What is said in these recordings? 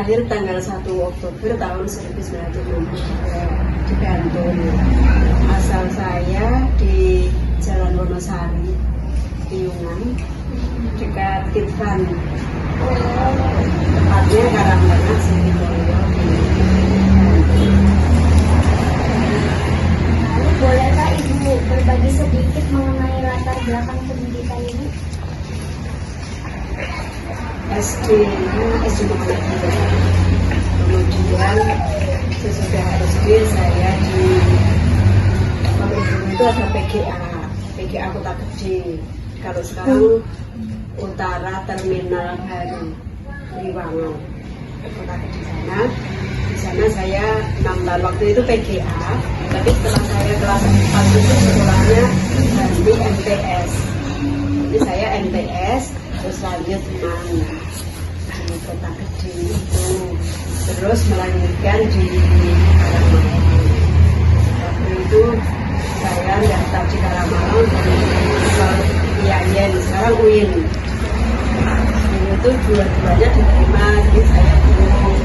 lahir tanggal 1 Oktober tahun 1963 di Bantul. Asal saya di Jalan Wonosari, Piungan, dekat Kitvan. Tepatnya Karangtengah, Sidoarjo. Lalu bolehkah Ibu berbagi sedikit mengenai latar belakang pendidikan Ibu? SD Muhammadiyah. Kemudian sesudah SD saya di itu ada PGA Kota Gede. Kalau sekarang Utara Terminal Baru Liwangan, Kota Gede sana. Di sana saya 6 tahun waktu itu PGA, tapi setelah saya kelas 4 itu sekolahnya di MTS. Jadi saya MTS, terus lanjut di Kota Gede itu, terus melanjutkan di Karangtengah. Waktu itu saya daftar di Karangtengah dari IAIN, sekarang UIN. Itu dua-duanya diterima, jadi saya bingung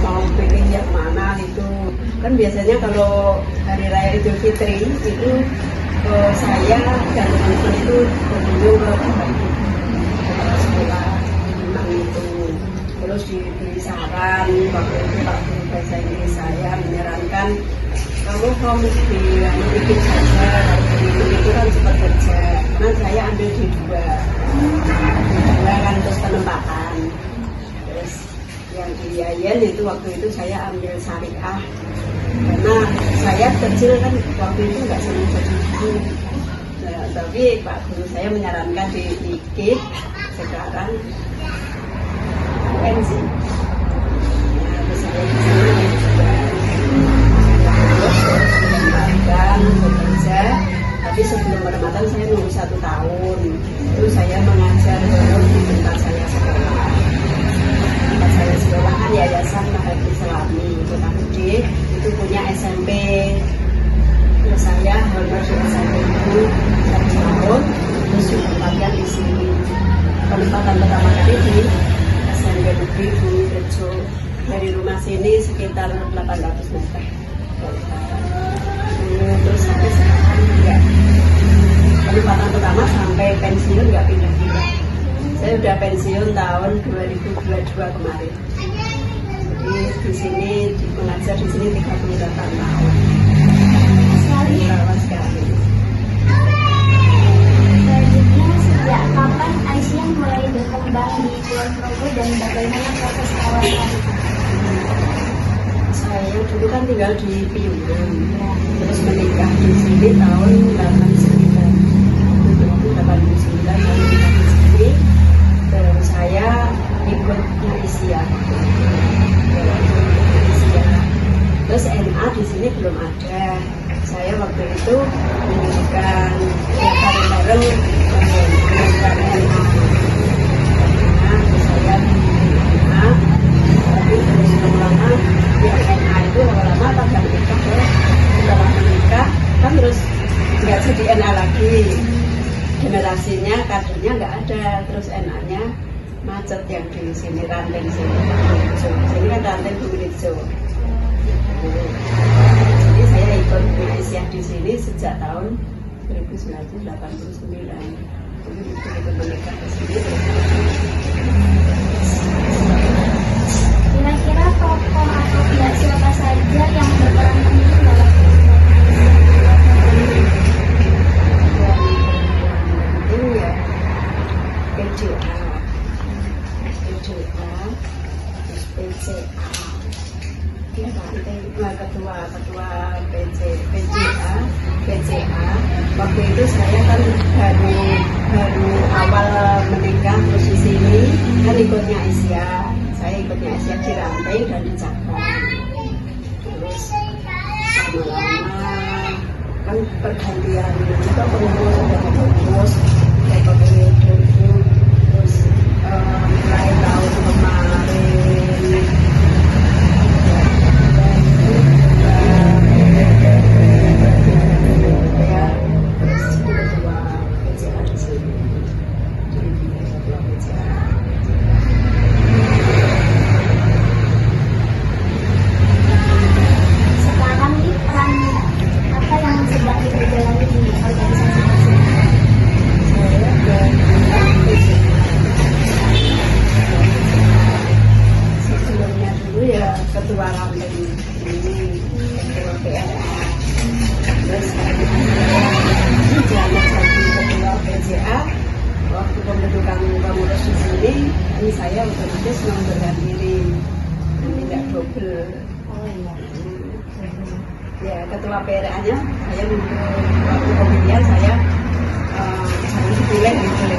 mau pilih yang mana itu. Kan biasanya kalau Hari Raya Idul Fitri itu saya dan teman-teman itu berkunjung ke sekolah memang itu. Terus diberi saran, waktu itu Pak Guru Bahasa Inggris saya menyarankan kamu ikut saja, itu kan cepat kerja. Karena saya ambil di dua kan terus penempatan. Terus yang di IAIN itu waktu itu saya ambil syariah, karena saya kecil kan waktu itu nggak senang jadi guru. Nah, tapi Pak Guru saya menyarankan di IKIP, sekarang UNC. Nah, terus saya di sana dan bekerja, tapi sebelum Ramadan saya nunggu 1 tahun. Itu saya mengajar dulu di tempat saya sekolah. Tempat saya sekolah kan Yayasan Mahathir Islami Kota Gede, itu punya SMP. Terus saya honor di SMP itu 1 tahun, terus ditempatkan di sini. Penempatan pertama kali di SMP Negeri Bumi Rejo. Dari rumah sini sekitar 800 meter. Terus sampai sekarang enggak, penempatan pertama sampai pensiun nggak pindah-pindah. Saya udah pensiun tahun 2022 kemarin. Jadi di sini mengajar di sini 38 tahun. Lama sekali. Selanjutnya, sejak kapan Aisyah mulai berkembang di Kulon Progo dan bagaimana proses awalnya? Saya dulu kan tinggal di Piungan, terus menikah di sini tahun 89. Itu 89 saya menikah di sini, terus saya ikutnya Aisyah. Terus NA di sini belum ada. Saya waktu itu mendirikan bareng-bareng mendirikan NA. Nah, saya di NA, tapi terus lama-lama di NA itu lama-lama pada menikah ya. Setelah menikah kan terus nggak jadi NA lagi, generasinya kadernya nggak ada, terus NA-nya macet yang di sini Ranting sini. Sini kan Ranting Bumi Rejo. Jadi saya ikut Aisyah di sini sejak tahun 1989. Jadi ikut menikah ke sini. Kira-kira tokoh atau pihak siapa saja yang berperan penting dalam ini ya PCA, PCA, ketua PCA. Waktu itu saya kan baru awal menikah, terus di sini kan ikutnya Aisyah. Saya ikutnya Aisyah di Ranting dan di Cabang. Terus lama-lama kan pergantian juga pengurus, ada periode itu, terus mulai tahun kemarin ini saya otomatis mengundurkan diri dan tidak double. Oh iya. Ya, ketua PRA-nya saya mundur, waktu pemilihan saya jangan dipilih gitu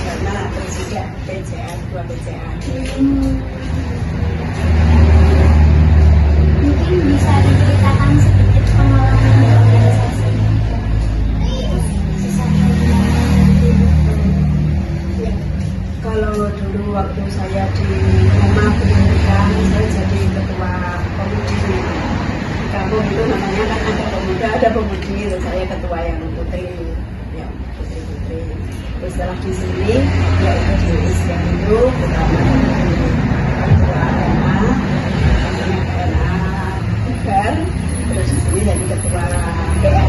karena terus tidak PCA, ketua PCA. Mungkin bisa diceritakan sedikit pengalaman di organisasi. Susahnya Ya, kalau dulu waktu saya di rumah pendidikan, saya jadi ketua komudi. Di kampung itu namanya kan ada pemuda, ada pemudi, terus saya ketua yang putri, ya putri-putri. Terus setelah di sini, ya itu di usia itu pertama ketua RA, RA, terus di sini jadi ketua PRA,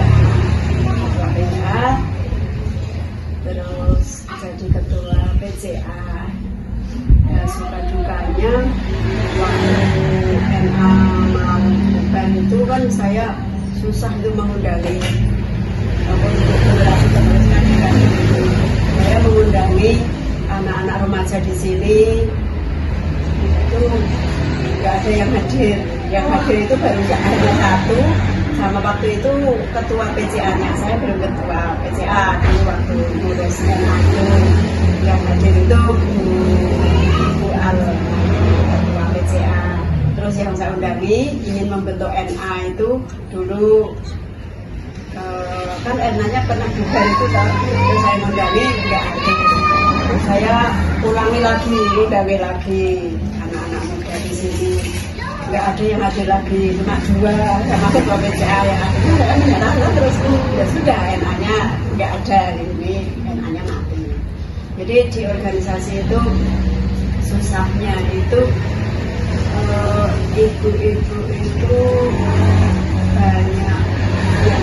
terus jadi ketua PCA. Ya, suka dukanya waktu NA mau bukan itu kan saya susah itu mengundangi untuk generasi peneruskan itu. Saya mengundangi anak-anak remaja di sini itu nggak ada yang hadir. Yang hadir itu baru hanya satu. Sama waktu itu ketua PCA-nya, saya belum ketua PCA dulu waktu ngurus NA itu. Yang hadir itu Bu Al, ketua PCA. Terus yang saya undangi ingin membentuk NA itu dulu kan NA-nya pernah bubar itu kan, terus saya undangi nggak ada. Terus saya ulangi lagi, undangi lagi anak-anak muda di sini. Nggak ada yang hadir lagi, cuma dua sama ketua PCA yang akhirnya terus ya sudah NA-nya nggak ada, ini NA-nya mati. Jadi di organisasi itu susahnya itu ibu-ibu itu banyak yang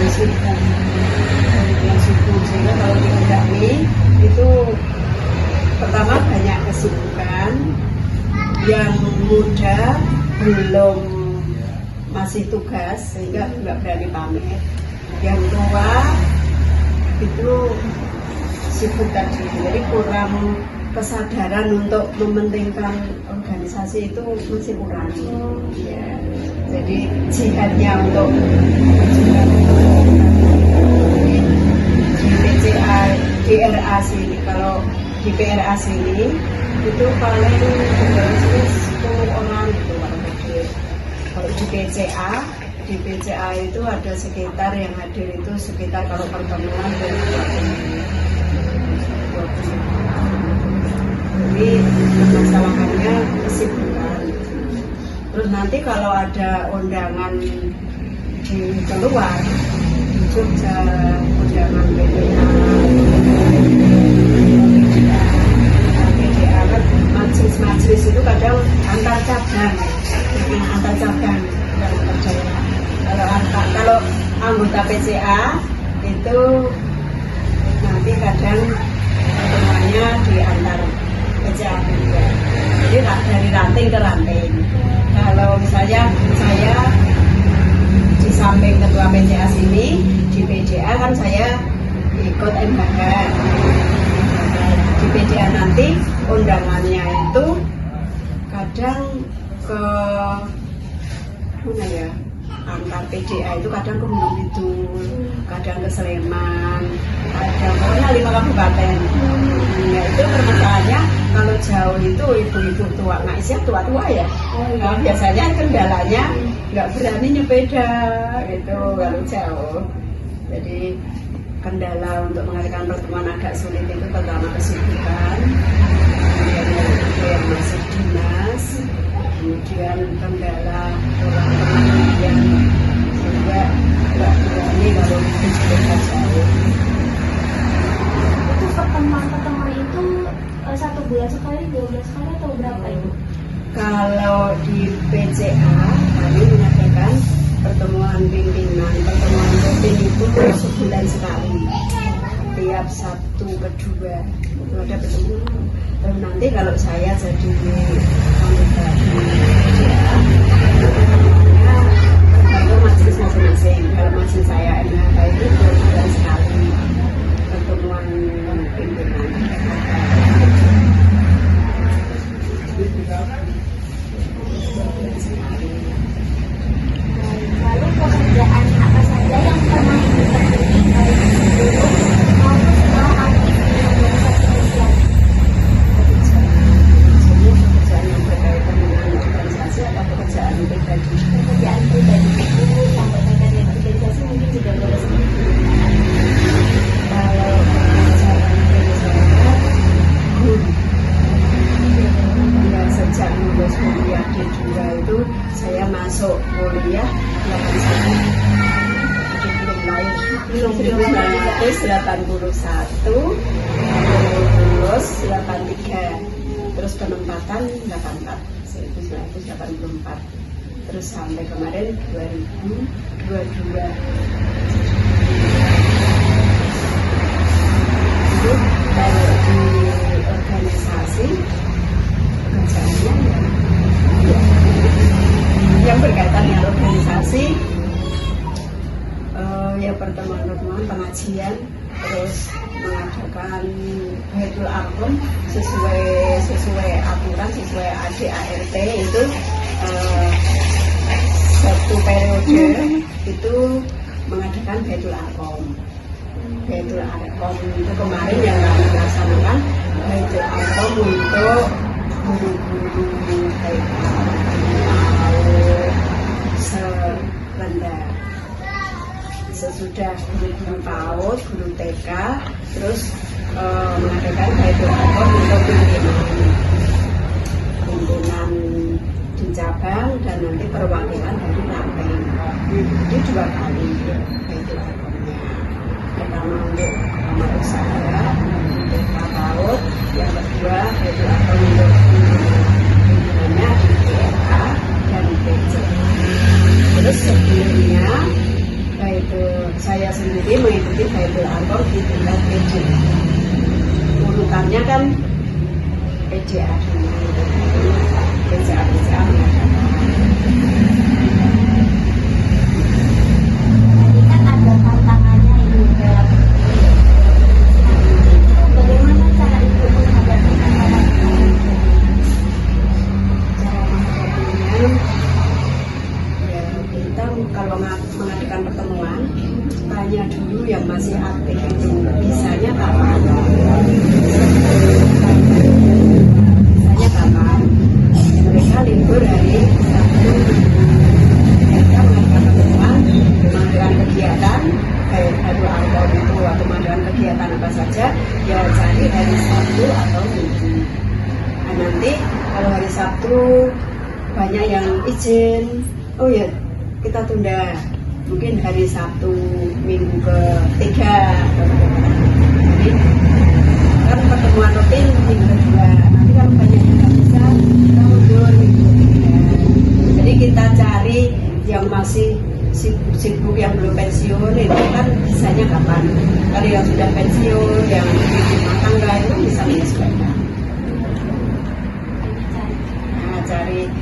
sibuk sehingga kalau diundangi itu pertama banyak kesibukan, yang muda belum masih tugas sehingga nggak berani pamit, yang tua itu sibuk tadi, jadi kurang kesadaran untuk mementingkan organisasi itu masih kurang. Ya, jadi jihadnya untuk di PCA, di RA sini, kalau di PRA sini itu paling berarti 10 orang itu kalau hadir. Kalau di PCA itu ada sekitar yang hadir itu sekitar kalau pertemuan 20. Jadi permasalahannya kesibukan. Terus nanti kalau ada undangan di keluar, di Jogja, undangan PDA kan majelis itu kadang antar cabang, kalau anggota PCA itu nanti kadang pertemuannya di antar PCA juga. Jadi dari ranting ke ranting. Kalau misalnya saya di samping ketua PCA sini, di PDA kan saya ikut MHK. Di PDA nanti undangannya itu kadang ke mana ya? Antar PDA itu kadang ke Gunung Kidul, kadang ke Sleman, kadang pokoknya 5 kabupaten. Ya itu permasalahannya kalau jauh itu ibu-ibu tua, nggak isinya tua-tua ya. Nah, biasanya kendalanya nggak berani nyepeda gitu kalau jauh. Jadi kendala untuk mengadakan pertemuan agak sulit itu pertama kesibukan, kemudian yang masih dinas, kemudian kendala orang yang juga nggak berani kalau sepeda jauh. Itu pertemuan itu 1 bulan sekali, 2 bulan sekali atau berapa itu? Kalau di PCA kami mengadakan pertemuan pimpinan, pertemuan rutin itu sebulan sekali. Tiap Sabtu kedua itu ada pertemuan. Dan nanti kalau saya jadi anggota PCA, tergantung majelis masing-masing. Kalau majelis saya MHK itu 2 bulan sekali pertemuan pimpinan. masuk kuliah 81, belum lahir, 1981, lulus 83, terus penempatan 84, 1984, terus sampai kemarin 2022. Itu kalau di organisasi pekerjaannya yang berkaitan dengan organisasi, ya pertemuan-pertemuan pengajian, terus mengadakan Baitul Arqam sesuai aturan, sesuai ADART itu satu periode itu mengadakan Baitul Arqam. Baitul Arqam itu kemarin yang kami laksanakan Baitul Arqam untuk guru-guru baik serendah, sesudah guru PAUD, guru TK, terus mengadakan Baitul Arqam untuk pimpinan di cabang dan nanti perwakilan dari Lampung. Jadi 2 kali Baitul Arqamnya. Pertama untuk kamar usaha, untuk PAUD, yang kedua Baitul Arqam untuk pimpinannya di PRA dan PC. Terus sebelumnya saya sendiri mengikuti Baitul Arqam di tingkat PJ. Urutannya kan PJA dulu, PJA mengatakan. Tadi kan ada tantangannya ini dalam bagaimana cara ibu menghadapi tantangan ini? Cara menghadapinya, ya kita kalau mengadakan pertemuan, tanya dulu yang masih aktif itu bisanya kapan, mereka libur hari Sabtu, mereka mengadakan pertemuan, mengadakan kegiatan kayak Baitul Arqam itu atau mengadakan kegiatan apa saja, ya cari hari Sabtu atau Minggu. Nah, nanti kalau hari Sabtu banyak yang izin, oh ya kita tunda mungkin hari Sabtu minggu ke-3. Jadi kan pertemuan rutin minggu ke-2, nanti kalau banyak yang nggak bisa kita mundur minggu ke-3. Jadi kita cari yang masih sibuk yang belum pensiun itu kan bisanya kapan. Kalau yang sudah pensiun, yang rumah tangga itu bisa menyesuaikan. Nah, cari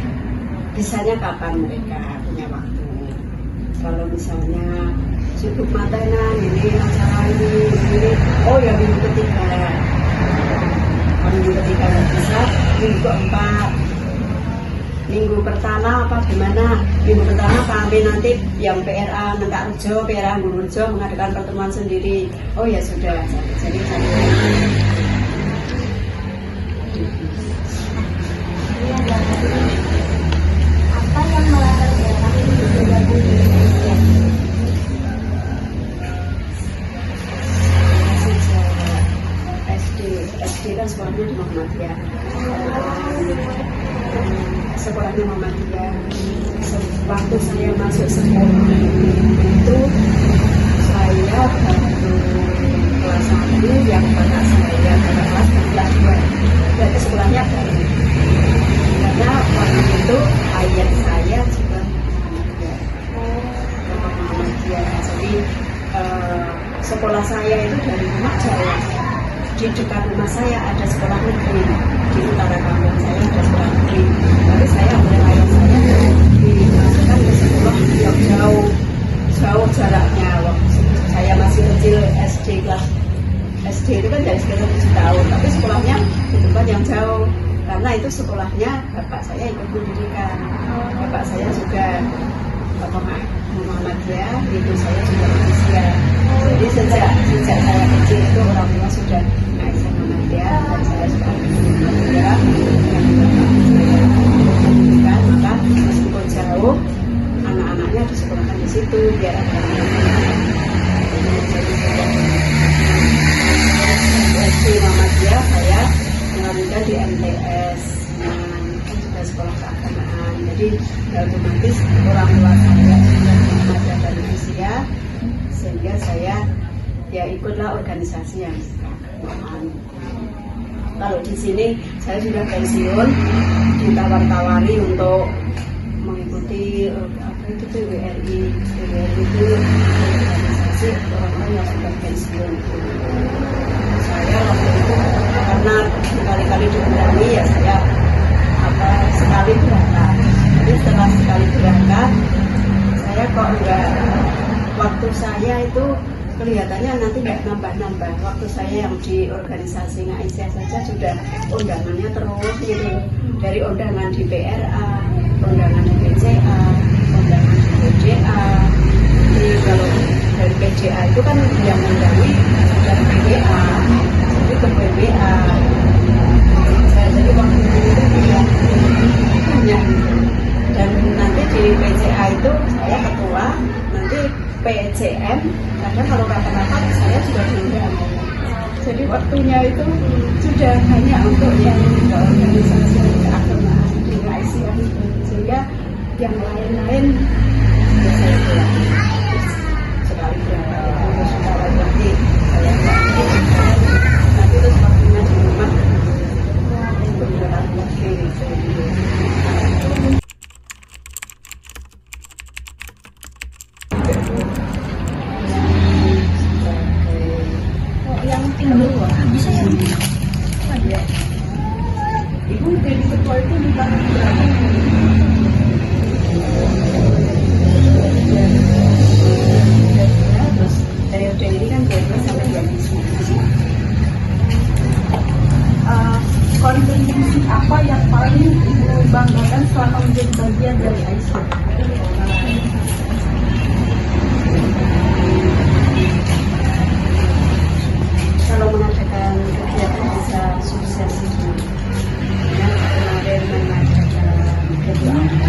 bisanya kapan mereka punya waktu. Kalau misalnya sibuk matenan, ini acara ini, oh ya minggu ke-3. Kalau minggu ke-3 nggak bisa, minggu ke-4. Minggu pertama apa gimana? Minggu pertama kami nanti yang PRA Mentak Rejo, PRA Gunung Rejo mengadakan pertemuan sendiri. Oh ya sudah, jadi Apa yang melatar belakangi bergabung di Indonesia? SD kan sekolahnya di Muhammadiyah. Sekolahnya Muhammadiyah. Waktu saya masuk sekolah itu saya baru kelas 1, yang kakak saya kakak kelas 2. Berarti sekolahnya baru. Karena waktu itu ayah saya juga Muhammadiyah. Jadi sekolah saya itu dari rumah jauh. Di dekat rumah saya ada sekolah negeri, di utara kampung saya ada sekolah negeri. Tapi saya oleh ayah saya dimasukkan ke sekolah yang jauh jaraknya. Waktu saya masih kecil SD itu kan dari sekitar 7 tahun, tapi sekolahnya di tempat yang jauh. Karena itu sekolahnya bapak saya ikut mendirikan. Bapak saya juga Muhammadiyah, itu saya juga Indonesia. Jadi sejak saya kecil itu orang tua sudah Aisyah Muhammadiyah dan saya sudah Muhammadiyah. Kan maka meskipun jauh, anak-anaknya disekolahkan di situ biar ada SD Muhammadiyah. Saya mengajar di MTS. Kan juga sekolah keagamaan. Jadi otomatis orang tua saya sudah ada dari usia, sehingga saya ya ikutlah organisasi yang keagamaan. Kalau di sini saya sudah pensiun, ditawar-tawari untuk mengikuti apa itu PWRI. PWRI itu organisasi orang-orang yang sudah pensiun. Saya waktu itu karena berkali-kali diulangi ya saya sekali berangkat. Jadi setelah sekali berangkat, saya kok enggak, waktu saya itu kelihatannya nanti nggak nambah-nambah. Waktu saya yang di organisasi Aisyah saja sudah undangannya terus gitu, dari undangan di PRA, undangan di PCA, undangan di PJA. Jadi kalau dari PJA itu kan yang undangi dari PBA, jadi ke PBA. Jadi waktu itu tidak banyak. Dan nanti di PCA itu saya ketua, nanti PCM, kadang kalau rapat-rapat saya juga diundang. Jadi waktunya itu sudah hanya untuk yang organisasi keagamaan di Aisyah, sehingga yang lain-lain ya saya pulang sekali berangkat itu sudah nanti saya nanti terus waktunya di rumah untuk berangkat lagi. Yang tinggal bisa ya? Ibu jadi ketua itu di tahun berapa? Terus periode ini kan biasanya sampai 2019. Kontribusi apa yang paling Ibu banggakan selama menjadi bagian dari Aisyah? Kalau mengadakan kegiatan bisa sukses itu, ya, kemarin mengadakan kegiatan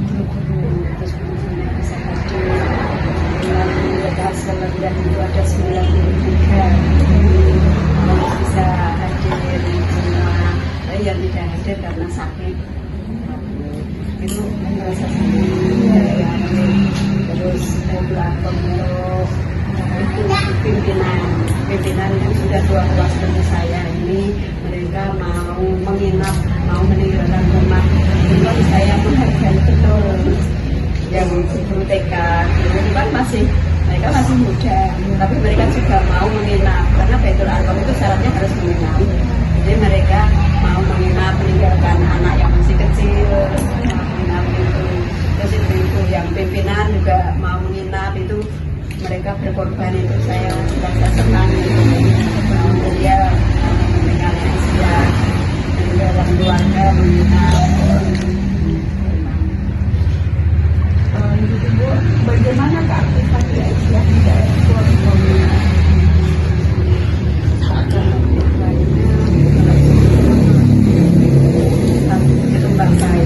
guru-guru, terus gurunya bisa hadir, lalu hasil latihan itu ada 93 bisa hadir semua, yang tidak hadir karena sakit itu merasa sendiri. Terus untuk itu pimpinan yang sudah tua seperti saya ini, mereka mau menginap, mau meninggalkan rumah, itu saya menghargai betul. Yang guru TK itu kan mereka masih muda, tapi mereka juga mau menginap karena Baitul Arqam itu syaratnya harus menginap. Jadi mereka mau menginap, meninggalkan anak yang masih kecil, menginap itu. Terus itu yang pimpinan juga mau menginap itu, mereka berkorban itu saya merasa senang itu. Dia dengan Aisyah dan dalam keluarga menginap. Ibu, bagaimana keaktifan di Aisyah di daerah Kulon? Itu Mbak saya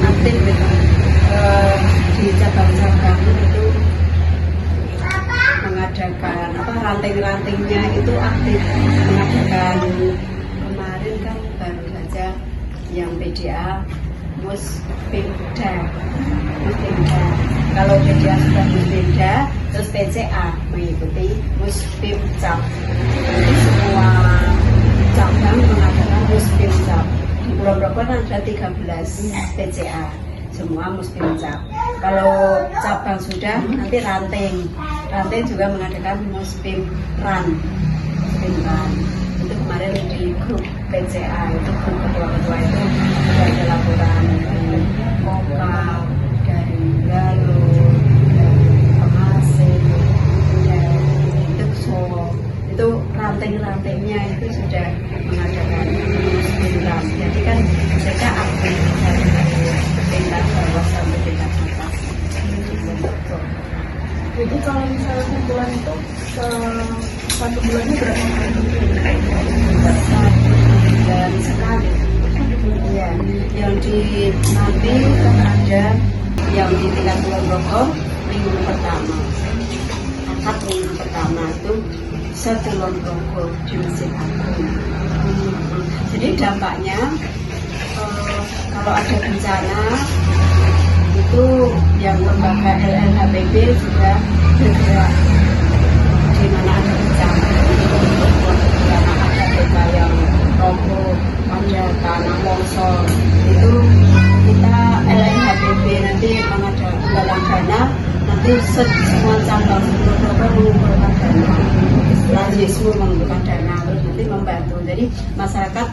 aktif itu di cabang-cabang itu mengadakan ranting-rantingnya itu aktif mengadakan. Kemarin kan baru saja yang PDA Muspimda. Kalau PDA sudah Muspimda, terus PCA mengikuti Muspimcap. Jadi semua cabang mengadakan Muspimcap. Di Pulau Progo ada 13 PCA, semua Muspimcap. Kalau cabang sudah, nanti ranting juga mengadakan Muspimran. Itu kemarin di grup PCA, itu grup ketua-ketua itu sudah ada laporan dari Kopal, dari Galuh, dari Pengasih, dari Tekso. Itu ranting-rantingnya itu sudah mengadakan Muspimran. Jadi kan mereka aktif dari tingkat bawah sampai tingkat atas. Jadi kalau misalnya kumpulan itu satu bulannya berapa kali? Dan sekali. Ya, yang di nanti kan ada yang di tingkat Kulon Progo minggu pertama. Akad minggu pertama itu sekulon Progo di Masjid Agung. Jadi dampaknya kalau ada bencana itu yang lembaga LLHPB juga bergerak di mana ada bencana, karena ada desa yang roboh, ada tanah longsor, itu kita LLHPB nanti menggalang dana, nanti semua cabang mengumpulkan dana, Lazismu mengumpulkan dana, terus nanti membantu. Jadi masyarakat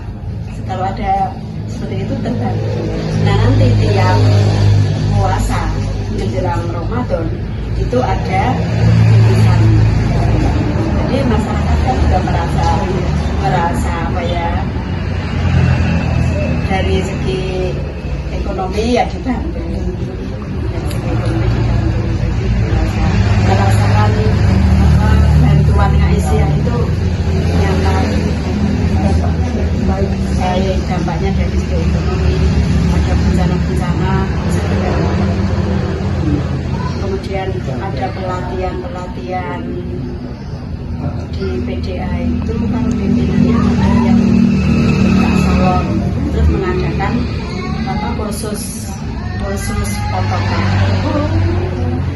kalau ada seperti itu terbantu. Nah nanti tiap puasa menjelang Ramadan itu ada tulisan. Jadi masyarakat kan juga merasa apa ya, dari segi ekonomi ya dibantu. Merasakan bantuan Aisyah itu nyaman, baik dampaknya dari segi ekonomi, ada bencana-bencana, kemudian ada pelatihan di PDA itu kan pimpinannya ada yang salon, terus mengadakan kursus potongan,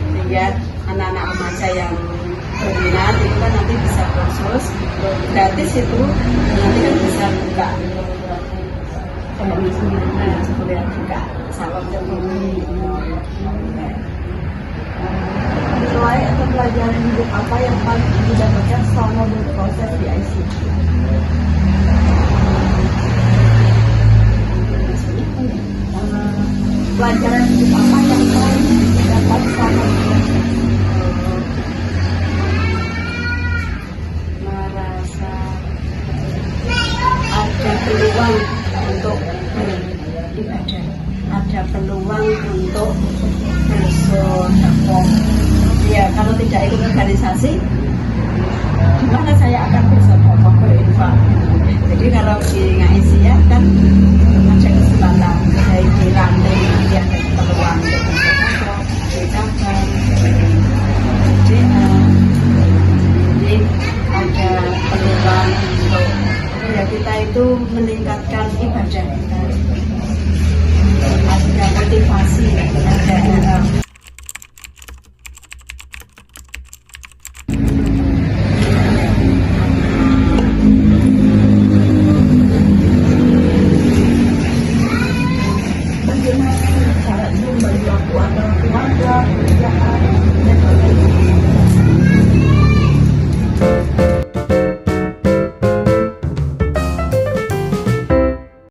sehingga anak-anak remaja yang berminat itu kan nanti bisa kursus gratis, itu nanti kan bisa buka kuliah juga salon ekonomi. Nilai atau pelajaran hidup apa yang paling didapatkan selama berproses di ICT? Pelajaran hidup apa yang paling didapat selama berproses? Merasa ada peluang untuk beribadah, ada peluang untuk bersedekah. Ya, kalau tidak ikut organisasi, gimana saya akan bersedekah, berinfak? Jadi kalau di Aisyah kan ada kesempatan dari di ranting, nanti ada peluang untuk bersedekah, di cabang. Jadi ada peluang untuk ya kita itu meningkatkan ibadah kita, ada motivasi, ada Bagaimana cara membagi waktu antara keluarga, pekerjaan,